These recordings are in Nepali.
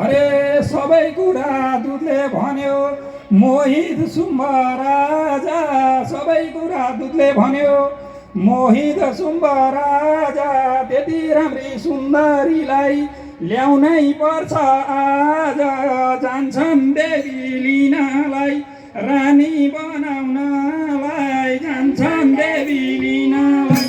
अरे सबै कुरा दुधले भन्यो मोहित शुम्भ राजा, सबै कुरा दुधले भन्यो मोहित शुम्भ राजा। त्यति राम्री सुन्दरीलाई ल्याउनै पर्छ आज, जान्छन् देवी लिनलाई रानी बनाउनलाई, जान्छन् देवी लिनलाई।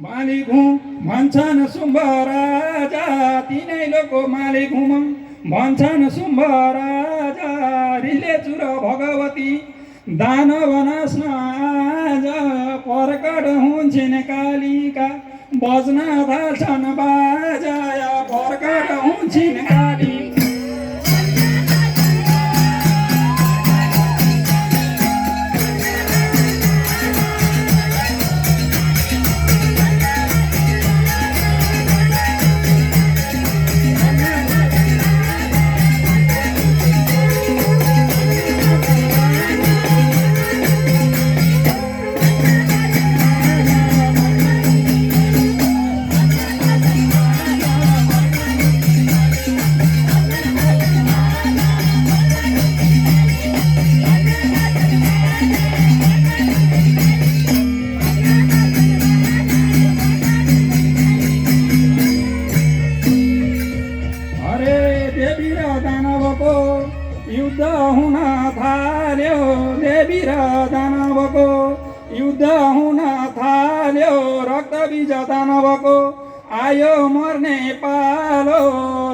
मालिक हुँ भन्छन् शुम्भ राजा, तिनै लोकको मालिक हुँ भन्छन् शुम्भ राजा। रिले चुर भगवती दानव नाच्न आज, प्रकट हुन्छन् कालिका बज्न थाल्छन् बाजा, प्रकट हुन्छन् काली। युद्ध हुन थाल्यो, देवी र दानवको युद्ध हुन थाल्यो। रक्त बीज दानवको आयो मर्ने पालो,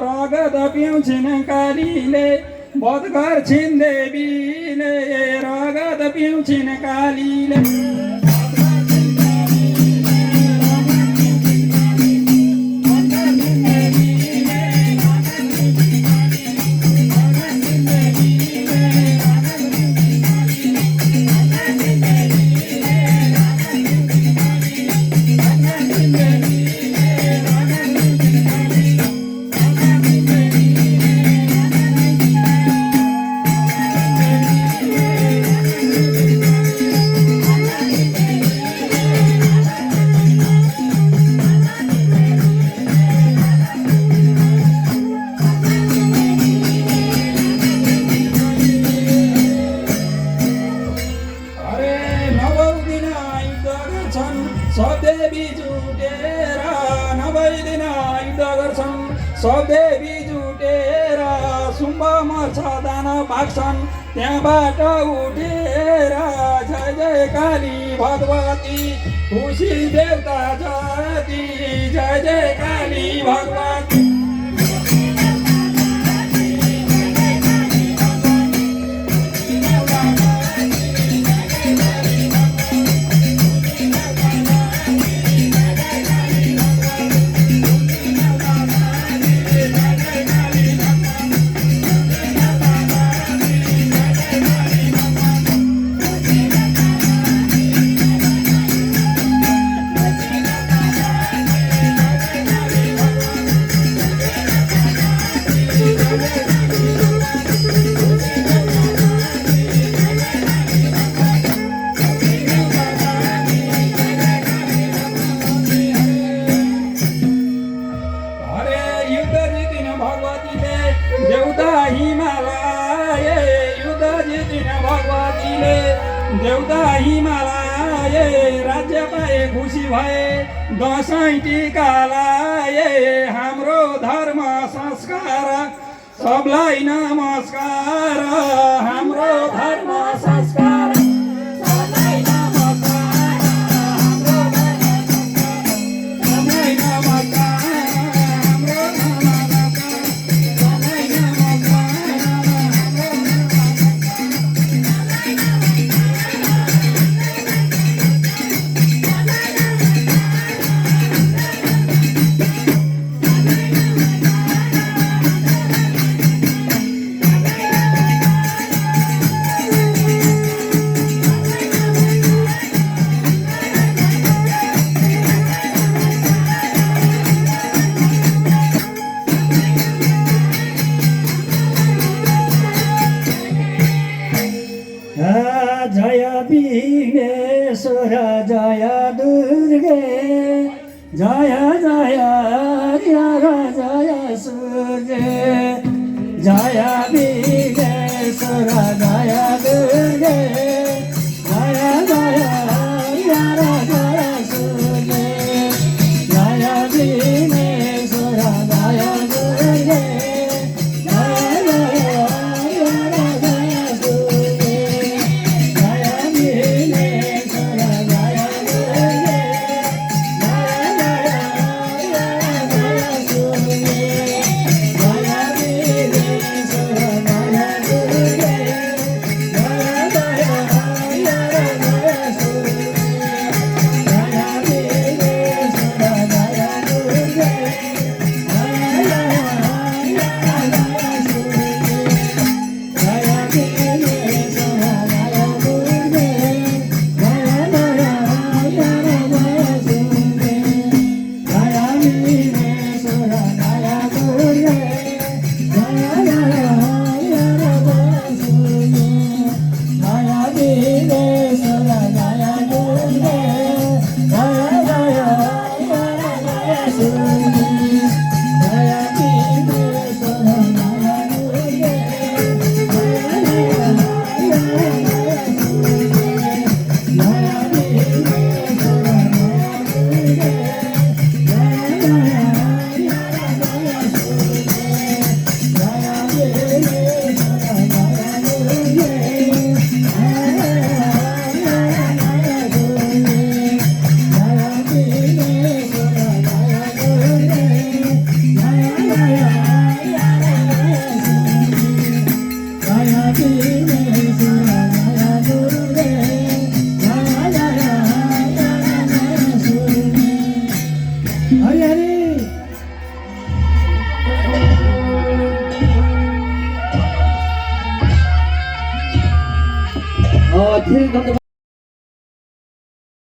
रगत पिउँछिन् कालीले वध गर्छिन् देवीले, रगत पिउँछिन् कालीले। सब देवी जुटेर 90 दिन युद्ध गर्छन्, सब देवी जुटेर शुम्भ मर्छ दानव भाग्छन् त्यहाँबाट उठेर। जय जय काली भगवती खुसी देवता जति, जय जय काली भगवती। देउता हिमालय युद्ध जितिन भगवतीले, देउता हिमालय राज्य पाए खुसी भए दसैँ टिका लाए। हाम्रो धर्म संस्कार सबलाई नमस्कार, हाम्रो धर्म संस्कार सबलाई नमस्कार, हाम्रो धर्म संस्कार सबलाई नमस्कार, हाम्रो जय दुर्गे जय जय